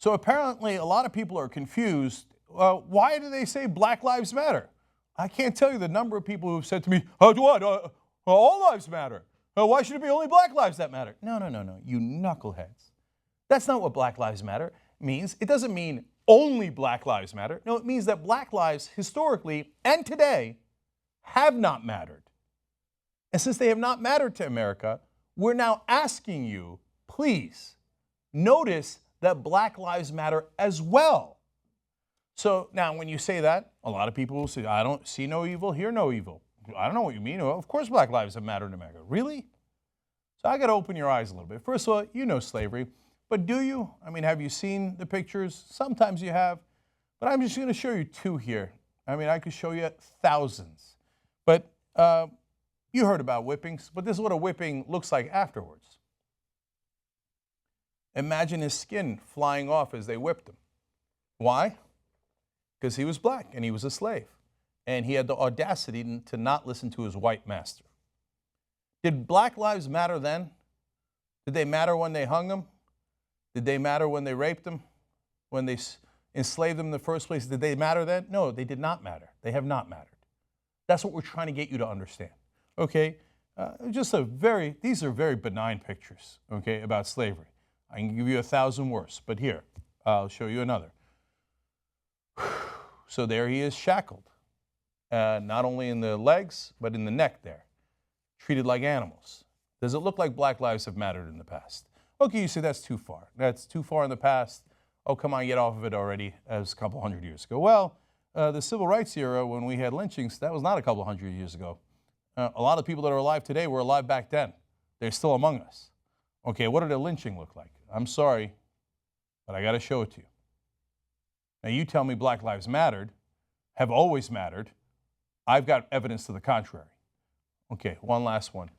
So apparently a lot of people are confused. Why do they say Black Lives Matter? I can't tell you the number of people who've said to me, what? All lives matter. Why should it be only Black lives that matter? No, you knuckleheads. That's not what Black Lives Matter means. It doesn't mean only Black Lives Matter. No, it means that Black lives historically and today have not mattered. And since they have not mattered to America, we're now asking you, please, notice that Black lives matter as well. So now when you say that, a lot of people will say, I don't see no evil, hear no evil. I don't know what you mean. Well, of course Black lives have mattered in America. Really? So I got to open your eyes a little bit. First of all, you know slavery, but do you? I mean, have you seen the pictures? Sometimes you have, but I'm just going to show you two here. I mean, I could show you thousands, but you heard about whippings, but this is what a whipping looks like afterwards. Imagine his skin flying off as they whipped him. Why? Because he was black and he was a slave. And he had the audacity to not listen to his white master. Did Black lives matter then? Did they matter when they hung him? Did they matter when they raped him? When they enslaved him in the first place? Did they matter then? No, they did not matter. They have not mattered. That's what we're trying to get you to understand. Okay? These are very benign pictures, okay, about slavery. I can give you 1,000 worse, but here, I'll show you another. So there he is shackled, not only in the legs, but in the neck there, treated like animals. Does it look like Black lives have mattered in the past? Okay, you say that's too far. That's too far in the past. Oh, come on, get off of it already. That was a couple hundred years ago. Well, the civil rights era, when we had lynchings, that was not a couple hundred years ago. A lot of people that are alive today were alive back then. They're still among us. Okay, what did a lynching look like? I'm sorry, but I got to show it to you. Now, you tell me Black lives mattered, have always mattered. I've got evidence to the contrary. Okay, one last one.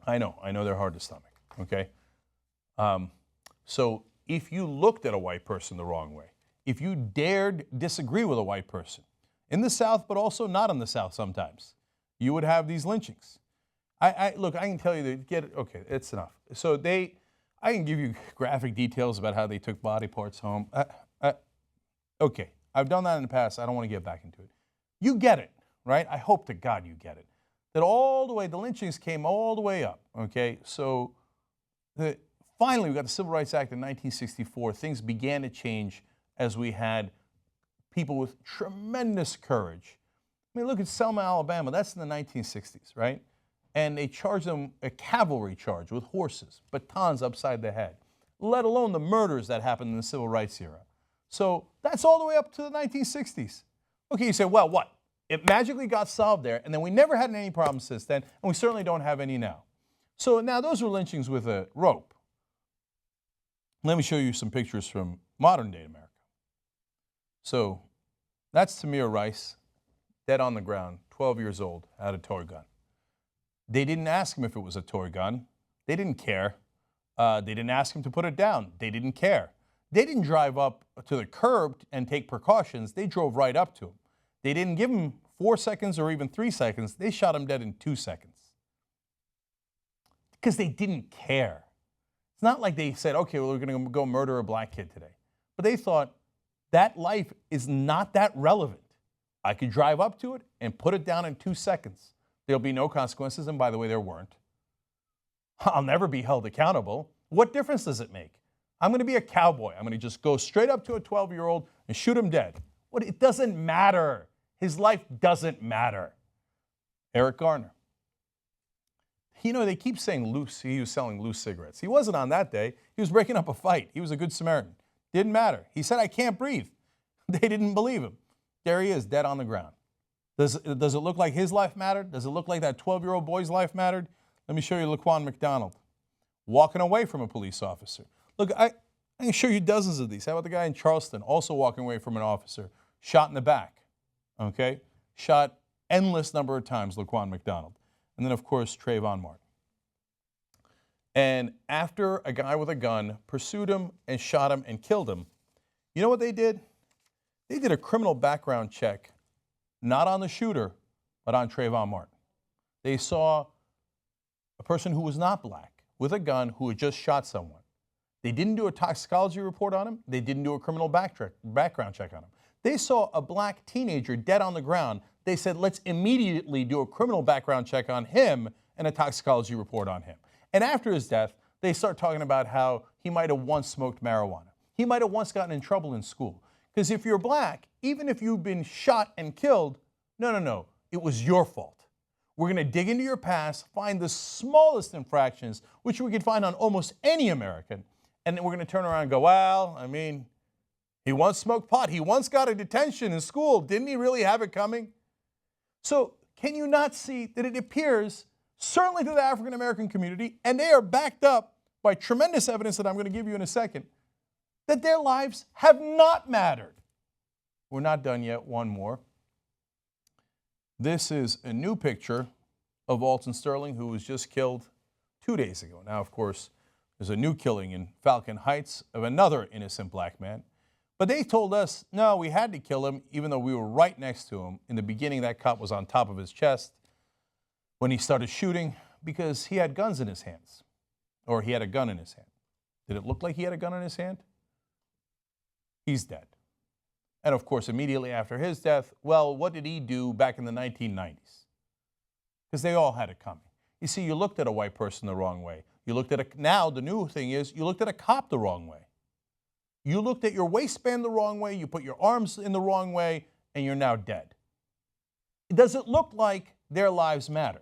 I know they're hard to stomach, okay? So if you looked at a white person the wrong way, if you dared disagree with a white person, in the South, but also not in the South sometimes, you would have these lynchings. Look, I can tell you okay, it's enough. So I can give you graphic details about how they took body parts home. Okay, I've done that in the past. I don't want to get back into it. You get it, right? I hope to God you get it. That all the way, the lynchings came all the way up, okay? So finally, we got the Civil Rights Act in 1964. Things began to change as we had people with tremendous courage. I mean, look at Selma, Alabama. That's in the 1960s, right? And they charged them a cavalry charge with horses, batons upside the head, let alone the murders that happened in the Civil Rights era. So that's all the way up to the 1960s. Okay, you say, well, what? It magically got solved there, and then we never had any problems since then, and we certainly don't have any now. So now those were lynchings with a rope. Let me show you some pictures from modern day America. So that's Tamir Rice, dead on the ground, 12 years old, had a toy gun. They didn't ask him if it was a toy gun. They didn't care. They didn't ask him to put it down. They didn't care. They didn't drive up to the curb and take precautions. They drove right up to him. They didn't give him 4 seconds or even 3 seconds. They shot him dead in 2 seconds. Because they didn't care. It's not like they said, okay, well, we're going to go murder a black kid today. But they thought that life is not that relevant. I could drive up to it and put it down in 2 seconds. There'll be no consequences, and by the way, there weren't. I'll never be held accountable. What difference does it make? I'm going to be a cowboy. I'm going to just go straight up to a 12-year-old and shoot him dead. What? It doesn't matter. His life doesn't matter. Eric Garner. You know, they keep saying loose. He was selling loose cigarettes. He wasn't on that day. He was breaking up a fight. He was a good Samaritan. Didn't matter. He said, I can't breathe. They didn't believe him. There he is, dead on the ground. Does it look like his life mattered? Does it look like that 12-year-old boy's life mattered? Let me show you Laquan McDonald, walking away from a police officer. Look, I can show you dozens of these. How about the guy in Charleston, also walking away from an officer, shot in the back, okay? Shot endless number of times, Laquan McDonald. And then, of course, Trayvon Martin. And after a guy with a gun pursued him and shot him and killed him, you know what they did? They did a criminal background check, not on the shooter, but on Trayvon Martin. They saw a person who was not black with a gun who had just shot someone. They didn't do a toxicology report on him. They didn't do a criminal background check on him. They saw a black teenager dead on the ground. They said, let's immediately do a criminal background check on him and a toxicology report on him. And after his death, they start talking about how he might have once smoked marijuana. He might have once gotten in trouble in school. Because if you're black, even if you've been shot and killed, no, it was your fault. We're going to dig into your past, find the smallest infractions, which we could find on almost any American, and then we're going to turn around and go, well, I mean, he once smoked pot. He once got a detention in school. Didn't he really have it coming? So can you not see that it appears, certainly to the African American community, and they are backed up by tremendous evidence that I'm going to give you in a second, that their lives have not mattered. We're not done yet. One more. This is a new picture of Alton Sterling, who was just killed 2 days ago. Now, of course, there's a new killing in Falcon Heights of another innocent black man. But they told us, no, we had to kill him, even though we were right next to him. In the beginning, that cop was on top of his chest when he started shooting because he had guns in his hands, or he had a gun in his hand. Did it look like he had a gun in his hand? He's dead. And of course, immediately after his death, well, what did he do back in the 1990s? Because they all had it coming. You see, you looked at a white person the wrong way. You looked at now the new thing is you looked at a cop the wrong way. You looked at your waistband the wrong way, you put your arms in the wrong way, and you're now dead. Does it look like their lives matter?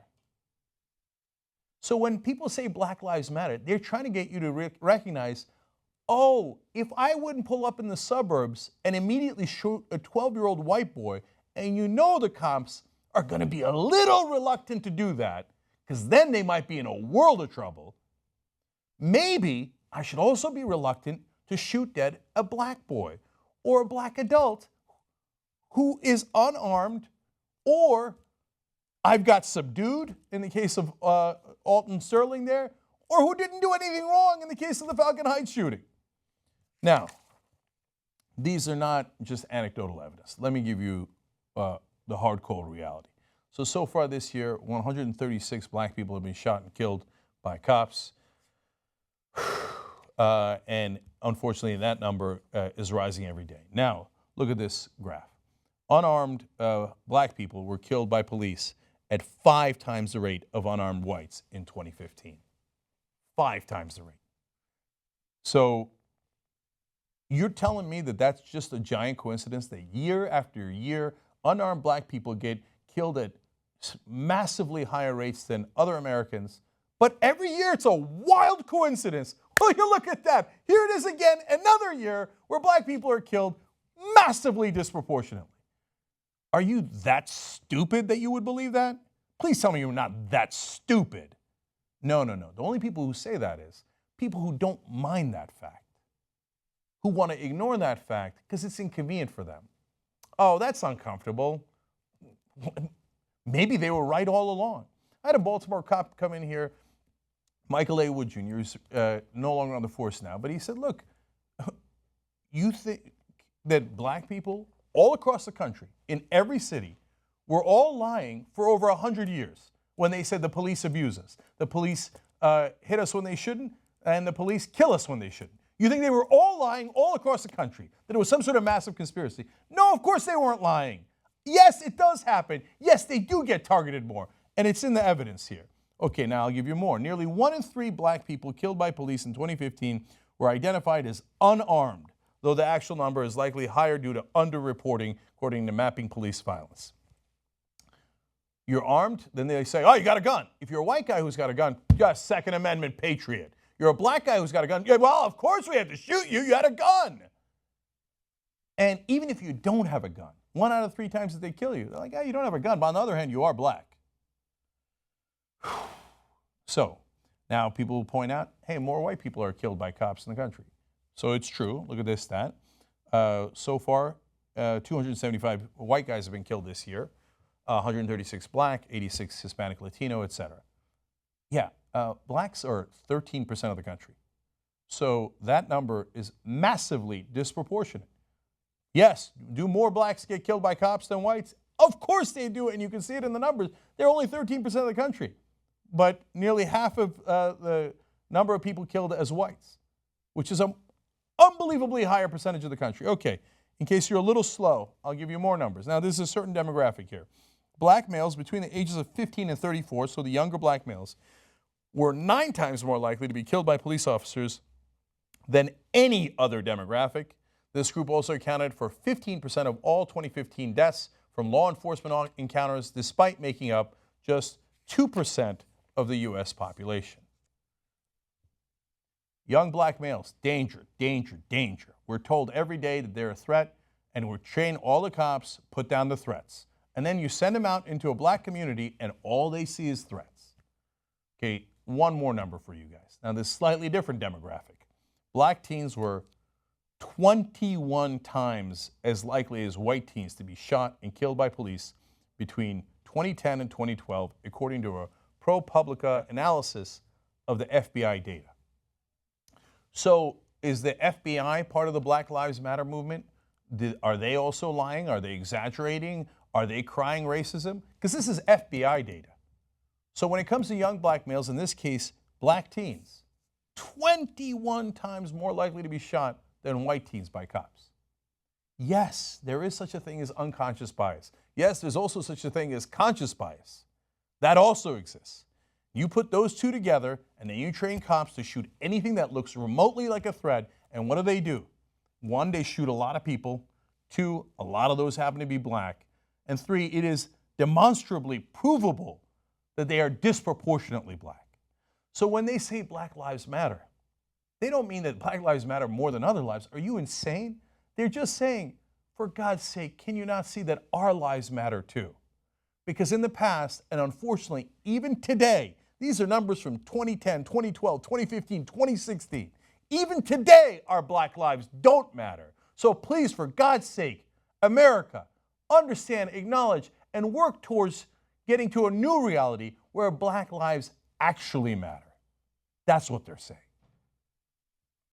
So when people say Black Lives Matter, they're trying to get you to recognize, oh, if I wouldn't pull up in the suburbs and immediately shoot a 12-year-old white boy, and you know the cops are going to be a little reluctant to do that, because then they might be in a world of trouble, maybe I should also be reluctant to shoot dead a black boy or a black adult who is unarmed, or I've got subdued in the case of Alton Sterling there, or who didn't do anything wrong in the case of the Falcon Heights shooting. Now, these are not just anecdotal evidence. Let me give you the hard cold reality. So far this year, 136 black people have been shot and killed by cops. And unfortunately, that number is rising every day. Now, look at this graph. Unarmed black people were killed by police at 5 times the rate of unarmed whites in 2015. 5 times the rate. So you're telling me that that's just a giant coincidence that year after year, unarmed black people get killed at massively higher rates than other Americans, but every year it's a wild coincidence. Well, you look at that. Here it is again, another year where black people are killed massively disproportionately. Are you that stupid that you would believe that? Please tell me you're not that stupid. No. The only people who say that is people who don't mind that fact, who want to ignore that fact because it's inconvenient for them. Oh, that's uncomfortable. Maybe they were right all along. I had a Baltimore cop come in here, Michael A. Wood Jr., who's no longer on the force now, but he said, look, you think that black people all across the country, in every city, were all lying for over 100 years when they said the police abuse us, the police hit us when they shouldn't, and the police kill us when they shouldn't. You think they were all lying all across the country, that it was some sort of massive conspiracy? No, of course they weren't lying. Yes, it does happen. Yes, they do get targeted more, and it's in the evidence here. Okay, now I'll give you more. Nearly 1 in 3 black people killed by police in 2015 were identified as unarmed, though the actual number is likely higher due to underreporting, according to Mapping Police Violence. You're armed, then they say, oh, you got a gun. If you're a white guy who's got a gun, you're a Second Amendment patriot. You're a black guy who's got a gun, yeah, well, of course we had to shoot you, you had a gun. And even if you don't have a gun, 1 out of 3 times that they kill you, they're like, yeah, you don't have a gun, but on the other hand, you are black. So now people will point out, hey, more white people are killed by cops in the country. So it's true. Look at this stat. So far, 275 white guys have been killed this year, 136 black, 86 Hispanic, Latino, etc. Yeah, blacks are 13% of the country. So that number is massively disproportionate. Yes, do more blacks get killed by cops than whites? Of course they do, and you can see it in the numbers. They're only 13% of the country, but nearly half of the number of people killed as whites, which is an unbelievably higher percentage of the country. Okay, in case you're a little slow, I'll give you more numbers. Now, this is a certain demographic here. Black males between the ages of 15 and 34, so the younger black males, were 9 times more likely to be killed by police officers than any other demographic. This group also accounted for 15% of all 2015 deaths from law enforcement encounters, despite making up just 2% of the U.S. population. Young black males, danger, danger, danger. We're told every day that they're a threat, and we're trained all the cops, put down the threats. And then you send them out into a black community, and all they see is threats. Okay, one more number for you guys. Now, this slightly different demographic. Black teens were 21 times as likely as white teens to be shot and killed by police between 2010 and 2012, according to a ProPublica analysis of the FBI data. So is the FBI part of the Black Lives Matter movement? Are they also lying? Are they exaggerating? Are they crying racism? Because this is FBI data. So when it comes to young black males, in this case, black teens, 21 times more likely to be shot than white teens by cops. Yes, there is such a thing as unconscious bias. Yes, there's also such a thing as conscious bias. That also exists. You put those two together, and then you train cops to shoot anything that looks remotely like a threat, and what do? 1, they shoot a lot of people. 2, a lot of those happen to be black. And 3, it is demonstrably provable that they are disproportionately black. So when they say Black Lives Matter, they don't mean that Black Lives Matter more than other lives. Are you insane? They're just saying, for God's sake, can you not see that our lives matter too? Because in the past, and unfortunately even today, these are numbers from 2010, 2012, 2015, 2016. Even today, our black lives don't matter. So please, for God's sake, America, understand, acknowledge, and work towards getting to a new reality where black lives actually matter. That's what they're saying.